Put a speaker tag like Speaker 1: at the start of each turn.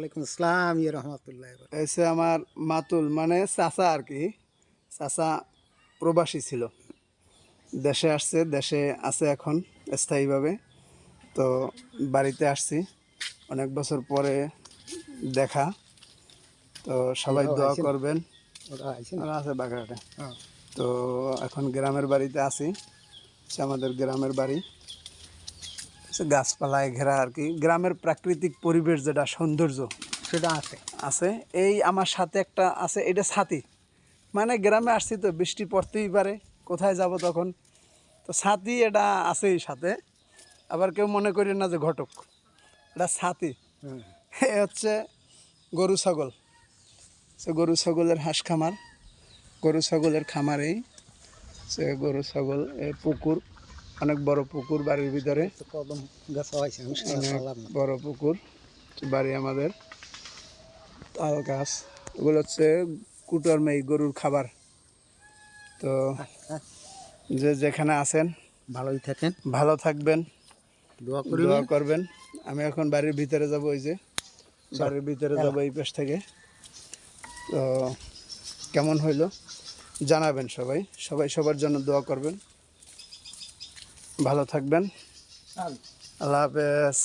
Speaker 1: ওয়ালাইকুম আসসালাম রহমতুল্লাহ।
Speaker 2: এসে আমার মাতুল মানে চাচা আর কি, চাচা প্রবাসী ছিল, দেশে আসছে, দেশে আছে এখন স্থায়ীভাবে। তো বাড়িতে আসছি অনেক বছর পরে দেখা। তো সবাই দোয়া করবেন। ওরা আছে বাগেরহাটে। তো এখন গ্রামের বাড়িতে আছি, আমাদের গ্রামের বাড়ি গাছপালায় ঘেরা আর কি, গ্রামের প্রাকৃতিক পরিবেশ যেটা সৌন্দর্য
Speaker 1: সেটা আছে
Speaker 2: আছে। এই আমার সাথে একটা আছে, এটা ছাতি, মানে গ্রামে আসছি তো বৃষ্টি পড়তেই পারে, কোথায় যাব তখন, তো ছাতি এটা আছেই সাথে। আবার কেউ মনে করি না যে ঘটক, এটা ছাতি। এ হচ্ছে গরু ছাগল, সে গরু ছাগলের হাঁস খামার, গরু ছাগলের খামারেই সে গরু ছাগল। পুকুর, অনেক বড় পুকুর বাড়ির ভিতরে,
Speaker 1: কদম গাছ হয়েছে,
Speaker 2: অনেক বড় পুকুর বাড়ি আমাদের। তাল গাছ, ওগুলো হচ্ছে কুটার মেয়ে গরুর খাবার। তো যে যেখানে আছেন
Speaker 1: ভালোই থাকেন,
Speaker 2: ভালো থাকবেন,
Speaker 1: দোয়া
Speaker 2: করবেন। আমি এখন বাড়ির ভিতরে যাব, ওই যে বাড়ির ভিতরে যাব এই পাশ থেকে। তো কেমন হইলো জানাবেন সবাই, সবাই সবার জন্য দোয়া করবেন। ভালো থাকবেন, আল্লাহ হাফেজ।